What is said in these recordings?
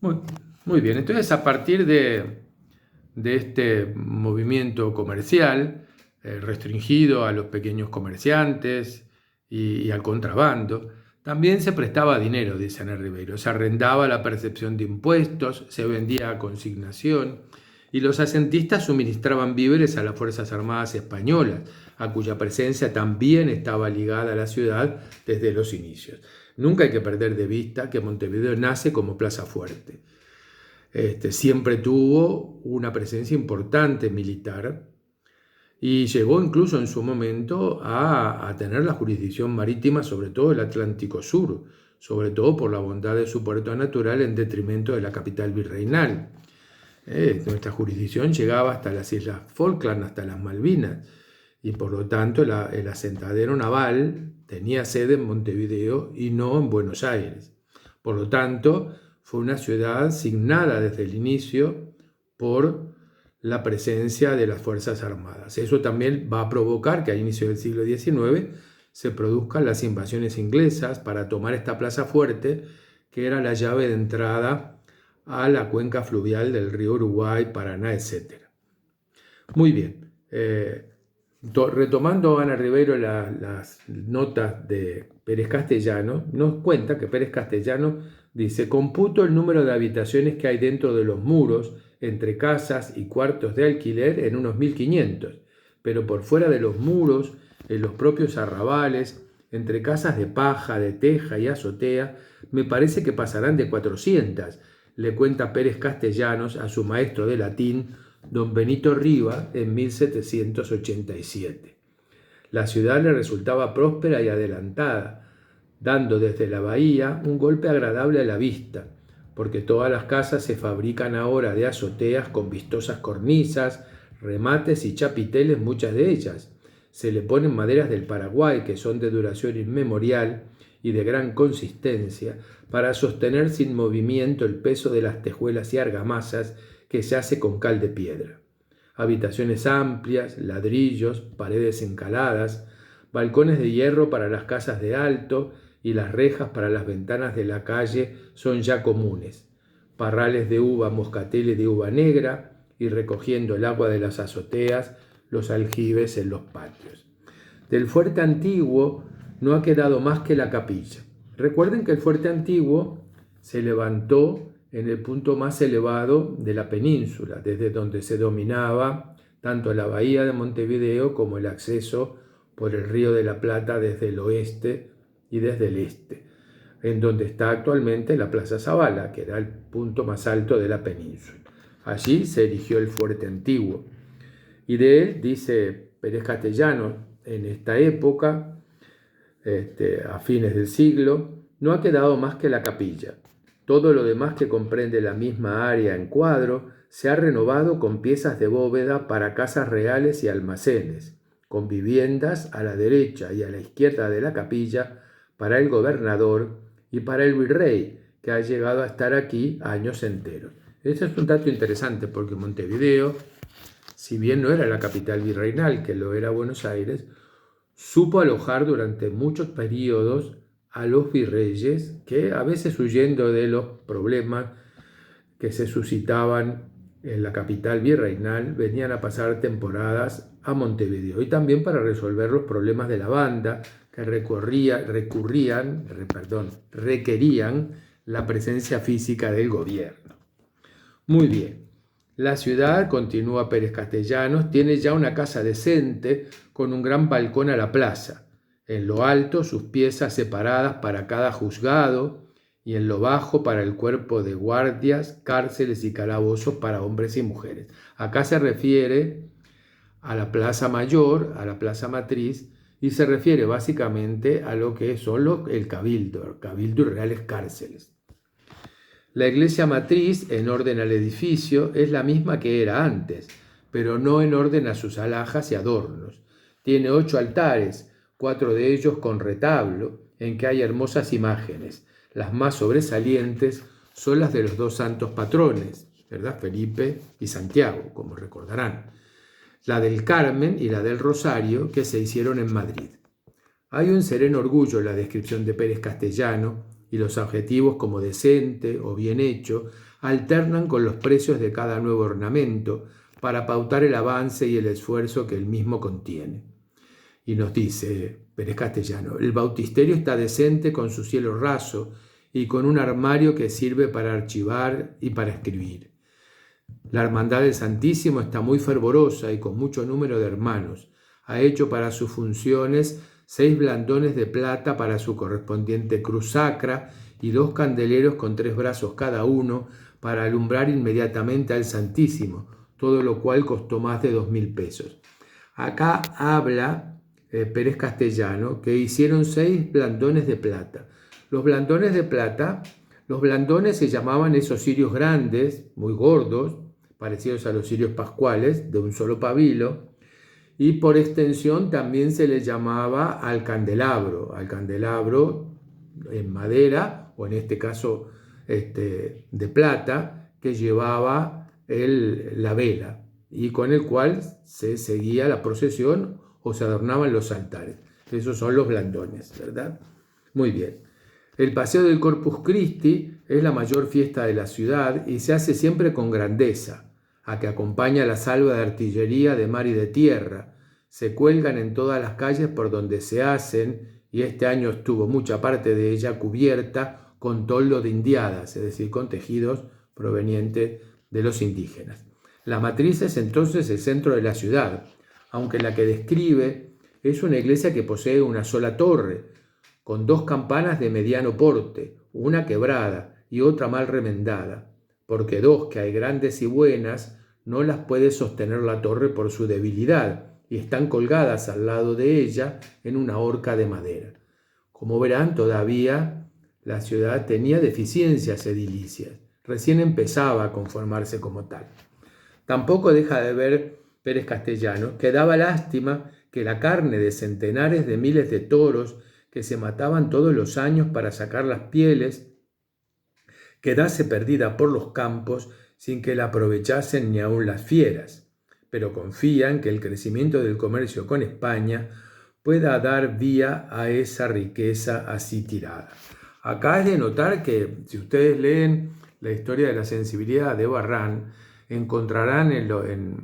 Muy, muy bien, entonces a partir de este movimiento comercial restringido a los pequeños comerciantes y al contrabando, también se prestaba dinero, dice Ana Ribeiro, se arrendaba la percepción de impuestos, se vendía a consignación y los asentistas suministraban víveres a las Fuerzas Armadas españolas, a cuya presencia también estaba ligada a la ciudad desde los inicios. Nunca hay que perder de vista que Montevideo nace como plaza fuerte. Siempre tuvo una presencia importante militar y llegó incluso en su momento a tener la jurisdicción marítima sobre todo el Atlántico Sur, sobre todo por la bondad de su puerto natural en detrimento de la capital virreinal. Nuestra jurisdicción llegaba hasta las Islas Falkland, hasta las Malvinas, y por lo tanto el asentadero naval tenía sede en Montevideo y no en Buenos Aires. Por lo tanto, fue una ciudad signada desde el inicio por la presencia de las Fuerzas Armadas. Eso también va a provocar que a inicios del siglo XIX se produzcan las invasiones inglesas para tomar esta plaza fuerte, que era la llave de entrada a la cuenca fluvial del río Uruguay, Paraná, etc. Muy bien. Retomando Ana Ribeiro las notas de Pérez Castellano, nos cuenta que Pérez Castellano dice: computo el número de habitaciones que hay dentro de los muros, entre casas y cuartos de alquiler, en unos 1500, pero por fuera de los muros, en los propios arrabales, entre casas de paja, de teja y azotea, me parece que pasarán de 400, le cuenta Pérez Castellanos a su maestro de latín, don Benito Riva, en 1787. La ciudad le resultaba próspera y adelantada, dando desde la bahía un golpe agradable a la vista, porque todas las casas se fabrican ahora de azoteas con vistosas cornisas, remates y chapiteles, muchas de ellas. Se le ponen maderas del Paraguay, que son de duración inmemorial y de gran consistencia, para sostener sin movimiento el peso de las tejuelas y argamasas que se hace con cal de piedra. Habitaciones amplias, ladrillos, paredes encaladas, balcones de hierro para las casas de alto y las rejas para las ventanas de la calle son ya comunes. Parrales de uva moscatel y de uva negra, y recogiendo el agua de las azoteas, los aljibes en los patios. Del fuerte antiguo no ha quedado más que la capilla. Recuerden que el fuerte antiguo se levantó en el punto más elevado de la península, desde donde se dominaba tanto la bahía de Montevideo como el acceso por el río de la Plata desde el oeste y desde el este, en donde está actualmente la Plaza Zabala, que era el punto más alto de la península. Allí se erigió el fuerte antiguo. Y de él, dice Pérez Castellano, en esta época, a fines del siglo, no ha quedado más que la capilla. Todo lo demás, que comprende la misma área en cuadro, se ha renovado con piezas de bóveda para casas reales y almacenes, con viviendas a la derecha y a la izquierda de la capilla para el gobernador y para el virrey, que ha llegado a estar aquí años enteros. Este es un dato interesante, porque Montevideo, si bien no era la capital virreinal, que lo era Buenos Aires, supo alojar durante muchos periodos a los virreyes, que a veces, huyendo de los problemas que se suscitaban en la capital virreinal, venían a pasar temporadas a Montevideo, y también para resolver los problemas de la banda, que requerían la presencia física del gobierno. Muy bien. La ciudad, continúa Pérez Castellanos, tiene ya una casa decente con un gran balcón a la plaza. En lo alto, sus piezas separadas para cada juzgado, y en lo bajo para el cuerpo de guardias, cárceles y calabozos para hombres y mujeres. Acá se refiere a la Plaza Mayor, a la Plaza Matriz, y se refiere básicamente a lo que son el cabildo y reales cárceles. La iglesia matriz, en orden al edificio, es la misma que era antes, pero no en orden a sus alhajas y adornos. Tiene 8 altares, 4 de ellos con retablo, en que hay hermosas imágenes. Las más sobresalientes son las de los 2 santos patrones, ¿verdad? Felipe y Santiago, como recordarán. La del Carmen y la del Rosario, que se hicieron en Madrid. Hay un sereno orgullo en la descripción de Pérez Castellano, y los adjetivos como decente o bien hecho alternan con los precios de cada nuevo ornamento para pautar el avance y el esfuerzo que el mismo contiene. Y nos dice Pérez Castellano: el bautisterio está decente con su cielo raso y con un armario que sirve para archivar y para escribir. La Hermandad del Santísimo está muy fervorosa y con mucho número de hermanos. Ha hecho para sus funciones 6 blandones de plata para su correspondiente cruz sacra y 2 candeleros con 3 brazos cada uno para alumbrar inmediatamente al Santísimo, todo lo cual costó más de 2.000 pesos. Acá habla Pérez Castellano que hicieron 6 blandones de plata. Los blandones de plata, los blandones se llamaban esos cirios grandes, muy gordos, parecidos a los cirios pascuales, de un solo pabilo, y por extensión también se le llamaba al candelabro en madera, o en este caso de plata, que llevaba la vela y con el cual se seguía la procesión o se adornaban los altares. Esos son los blandones, ¿verdad? Muy bien. El Paseo del Corpus Christi es la mayor fiesta de la ciudad y se hace siempre con grandeza, a que acompaña la salva de artillería de mar y de tierra. Se cuelgan en todas las calles por donde se hacen, y este año estuvo mucha parte de ella cubierta con toldo de indiadas, es decir, con tejidos provenientes de los indígenas. La matriz es entonces el centro de la ciudad, aunque la que describe es una iglesia que posee una sola torre, con 2 campanas de mediano porte, una quebrada y otra mal remendada, porque 2 que hay grandes y buenas no las puede sostener la torre por su debilidad, y están colgadas al lado de ella en una horca de madera. Como verán, todavía la ciudad tenía deficiencias edilicias, recién empezaba a conformarse como tal. Tampoco deja de ver Pérez Castellano que daba lástima que la carne de centenares de miles de toros que se mataban todos los años para sacar las pieles quedase perdida por los campos sin que la aprovechasen ni aun las fieras, pero confían que el crecimiento del comercio con España pueda dar vía a esa riqueza así tirada. Acá es de notar que si ustedes leen la historia de la sensibilidad de Barrán, encontrarán en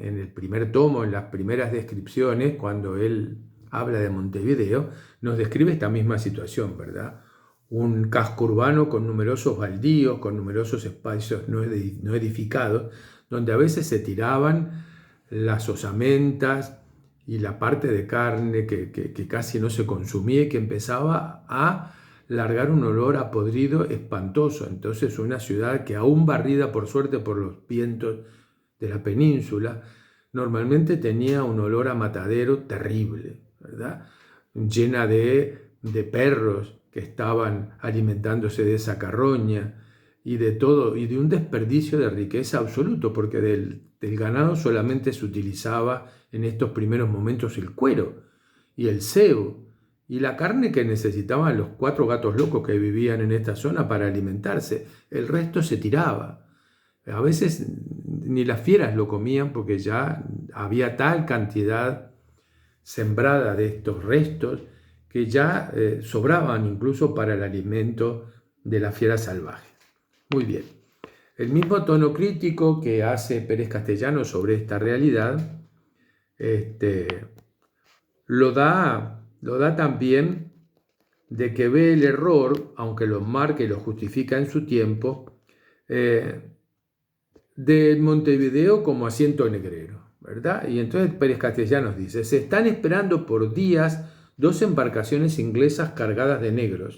el primer tomo, en las primeras descripciones, cuando él habla de Montevideo, nos describe esta misma situación, ¿verdad? Un casco urbano con numerosos baldíos, con numerosos espacios no edificados, donde a veces se tiraban las osamentas y la parte de carne que casi no se consumía y que empezaba a largar un olor a podrido espantoso. Entonces una ciudad que aún barrida por suerte por los vientos de la península, normalmente tenía un olor a matadero terrible, ¿verdad? Llena de perros que estaban alimentándose de esa carroña y de todo, y de un desperdicio de riqueza absoluto, porque del ganado solamente se utilizaba en estos primeros momentos el cuero y el sebo y la carne que necesitaban los 4 gatos locos que vivían en esta zona para alimentarse. El resto se tiraba. A veces ni las fieras lo comían porque ya había tal cantidad sembrada de estos restos que ya sobraban incluso para el alimento de las fieras salvajes. Muy bien. El mismo tono crítico que hace Pérez Castellano sobre esta realidad lo da también de que ve el error, aunque lo marca y lo justifica en su tiempo, de Montevideo como asiento negrero, ¿verdad? Y entonces Pérez Castellanos dice: se están esperando por días 2 embarcaciones inglesas cargadas de negros,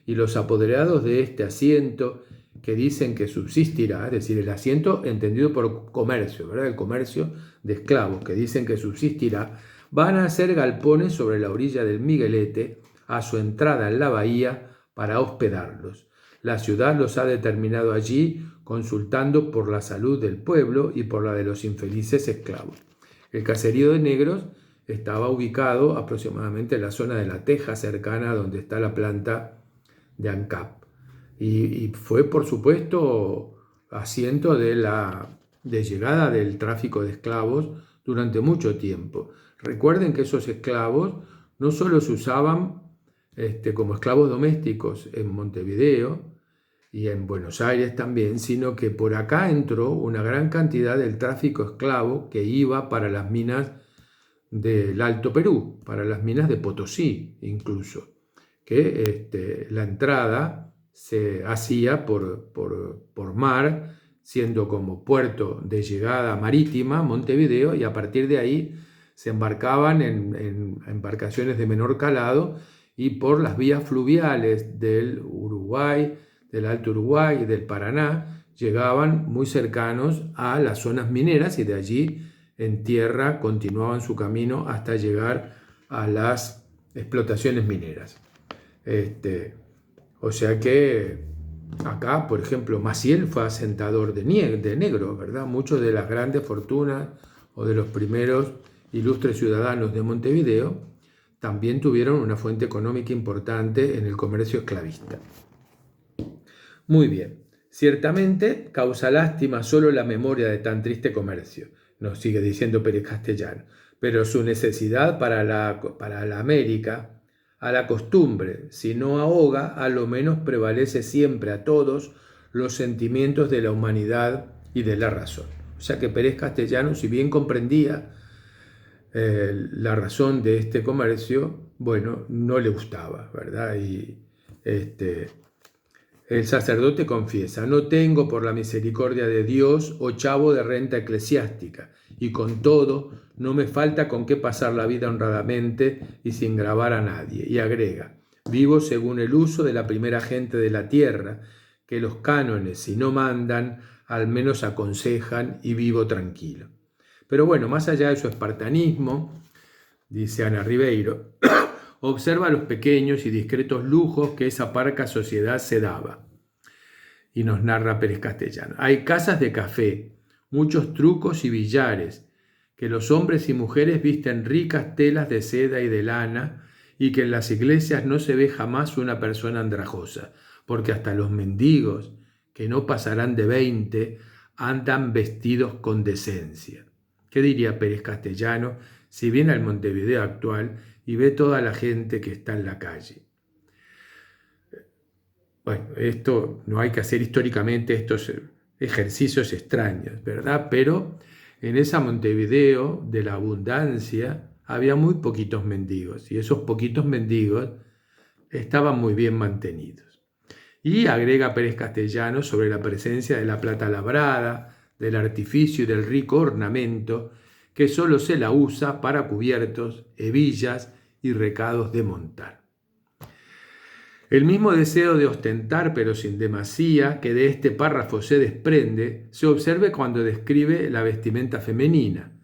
y los apoderados de este asiento, que dicen que subsistirá, es decir, el asiento entendido por comercio, ¿verdad? El comercio de esclavos, que dicen que subsistirá, van a hacer galpones sobre la orilla del Miguelete a su entrada en la bahía para hospedarlos. La ciudad los ha determinado allí consultando por la salud del pueblo y por la de los infelices esclavos. El caserío de negros estaba ubicado aproximadamente en la zona de La Teja, cercana a donde está la planta de ANCAP. Y fue, por supuesto, asiento de llegada del tráfico de esclavos durante mucho tiempo. Recuerden que esos esclavos no solo se usaban como esclavos domésticos en Montevideo y en Buenos Aires también, sino que por acá entró una gran cantidad del tráfico esclavo que iba para las minas del Alto Perú, para las minas de Potosí incluso, que la entrada se hacía por mar, siendo como puerto de llegada marítima Montevideo, y a partir de ahí se embarcaban en embarcaciones de menor calado y por las vías fluviales del Uruguay, del Alto Uruguay y del Paraná, llegaban muy cercanos a las zonas mineras y de allí en tierra continuaban su camino hasta llegar a las explotaciones mineras. O sea que acá, por ejemplo, Maciel fue asentador de negros, ¿verdad? Muchos de las grandes fortunas o de los primeros ilustres ciudadanos de Montevideo también tuvieron una fuente económica importante en el comercio esclavista. Muy bien, ciertamente causa lástima solo la memoria de tan triste comercio, nos sigue diciendo Pérez Castellano, pero su necesidad para la América, a la costumbre, si no ahoga, a lo menos prevalece siempre a todos los sentimientos de la humanidad y de la razón. O sea que Pérez Castellano, si bien comprendía la razón de este comercio, bueno, no le gustaba, ¿verdad? Y el sacerdote confiesa: no tengo, por la misericordia de Dios, ochavo de renta eclesiástica, y con todo no me falta con qué pasar la vida honradamente y sin gravar a nadie. Y agrega: vivo según el uso de la primera gente de la tierra, que los cánones, si no mandan, al menos aconsejan, y vivo tranquilo. Pero bueno, más allá de su espartanismo, dice Ana Ribeiro, observa los pequeños y discretos lujos que esa parca sociedad se daba. Y nos narra Pérez Castellano: hay casas de café, muchos trucos y billares, que los hombres y mujeres visten ricas telas de seda y de lana, y que en las iglesias no se ve jamás una persona andrajosa, porque hasta los mendigos, que no pasarán de 20, andan vestidos con decencia. ¿Qué diría Pérez Castellano si viene al Montevideo actual y ve toda la gente que está en la calle? Bueno, esto no hay que hacer históricamente estos ejercicios extraños, ¿verdad? Pero en esa Montevideo de la abundancia había muy poquitos mendigos, y esos poquitos mendigos estaban muy bien mantenidos. Y agrega Pérez Castellano sobre la presencia de la plata labrada, del artificio y del rico ornamento, que solo se la usa para cubiertos, hebillas y recados de montar. El mismo deseo de ostentar, pero sin demasía, que de este párrafo se desprende, se observa cuando describe la vestimenta femenina.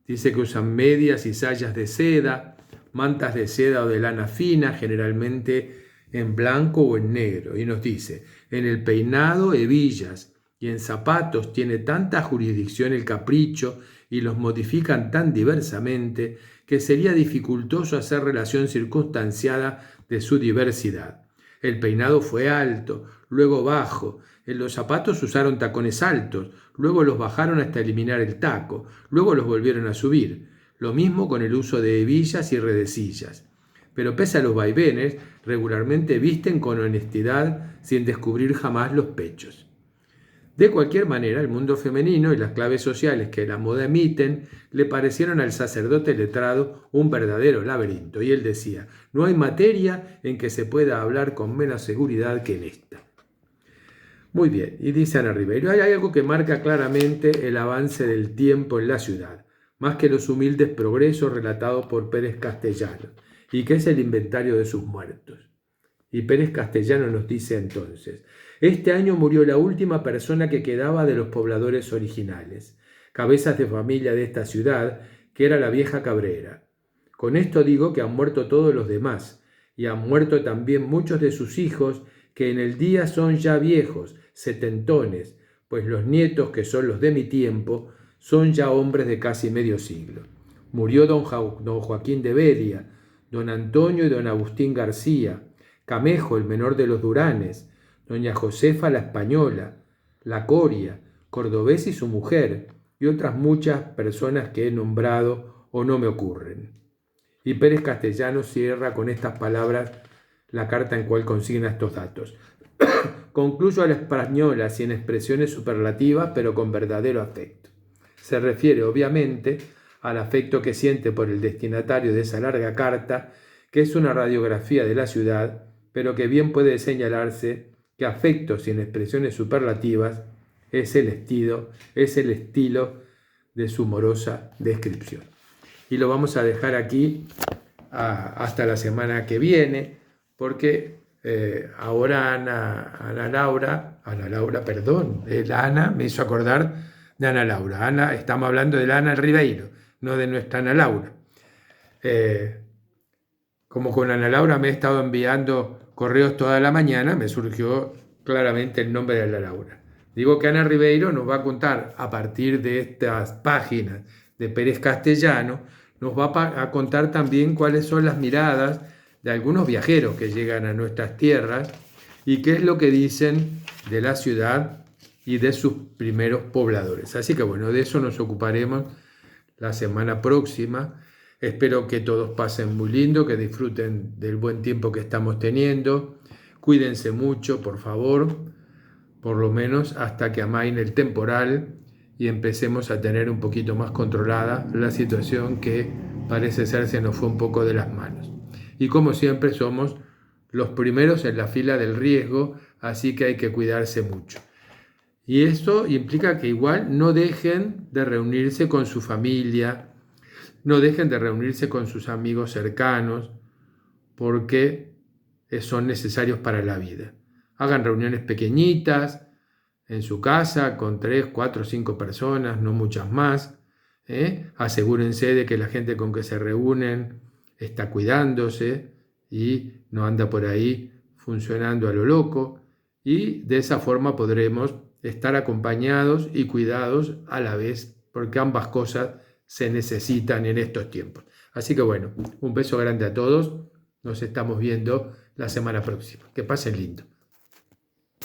Dice que usan medias y sayas de seda, mantas de seda o de lana fina, generalmente en blanco o en negro. Y nos dice: en el peinado, hebillas, y en zapatos tiene tanta jurisdicción el capricho y los modifican tan diversamente que sería dificultoso hacer relación circunstanciada de su diversidad. El peinado fue alto, luego bajo, en los zapatos usaron tacones altos, luego los bajaron hasta eliminar el taco, luego los volvieron a subir. Lo mismo con el uso de hebillas y redecillas. Pero pese a los vaivenes, regularmente visten con honestidad sin descubrir jamás los pechos. De cualquier manera, el mundo femenino y las claves sociales que la moda emiten le parecieron al sacerdote letrado un verdadero laberinto, y él decía: no hay materia en que se pueda hablar con menos seguridad que en esta. Muy bien, y dice Ana Ribeiro: hay algo que marca claramente el avance del tiempo en la ciudad, más que los humildes progresos relatados por Pérez Castellano, y que es el inventario de sus muertos. Y Pérez Castellano nos dice entonces: este año murió la última persona que quedaba de los pobladores originales, cabezas de familia de esta ciudad, que era la vieja Cabrera. Con esto digo que han muerto todos los demás, y han muerto también muchos de sus hijos, que en el día son ya viejos, setentones, pues los nietos, que son los de mi tiempo, son ya hombres de casi medio siglo. Murió don Joaquín de Bedia, don Antonio y don Agustín García, Camejo, el menor de los Duranes, doña Josefa la Española, la Coria, Cordobés y su mujer, y otras muchas personas que he nombrado o no me ocurren. Y Pérez Castellano cierra con estas palabras la carta en cual consigna estos datos. Concluyo a la española sin expresiones superlativas, pero con verdadero afecto. Se refiere, obviamente, al afecto que siente por el destinatario de esa larga carta, que es una radiografía de la ciudad, pero que bien puede señalarse que afecto sin expresiones superlativas es el estilo de su morosa descripción. Y lo vamos a dejar aquí hasta la semana que viene, porque ahora Ana Laura, me hizo acordar de Ana Laura. Estamos hablando de la Ana Ribeiro, no de nuestra Ana Laura. Como con Ana Laura me he estado enviando correos toda la mañana, me surgió claramente el nombre de Ana Laura. Digo que Ana Ribeiro nos va a contar, a partir de estas páginas de Pérez Castellano, nos va a contar también cuáles son las miradas de algunos viajeros que llegan a nuestras tierras y qué es lo que dicen de la ciudad y de sus primeros pobladores. Así que bueno, de eso nos ocuparemos la semana próxima. Espero que todos pasen muy lindo, que disfruten del buen tiempo que estamos teniendo. Cuídense mucho, por favor, por lo menos hasta que amaine el temporal y empecemos a tener un poquito más controlada la situación que parece ser se nos fue un poco de las manos. Y como siempre somos los primeros en la fila del riesgo, así que hay que cuidarse mucho. Y eso implica que igual no dejen de reunirse con su familia, no dejen de reunirse con sus amigos cercanos, porque son necesarios para la vida. Hagan reuniones pequeñitas en su casa con 3, 4, 5 personas, no muchas más. Asegúrense de que la gente con que se reúnen está cuidándose y no anda por ahí funcionando a lo loco, y de esa forma podremos estar acompañados y cuidados a la vez, porque ambas cosas se necesitan en estos tiempos. Así que bueno, un beso grande a todos, nos estamos viendo la semana próxima. Que pasen lindo.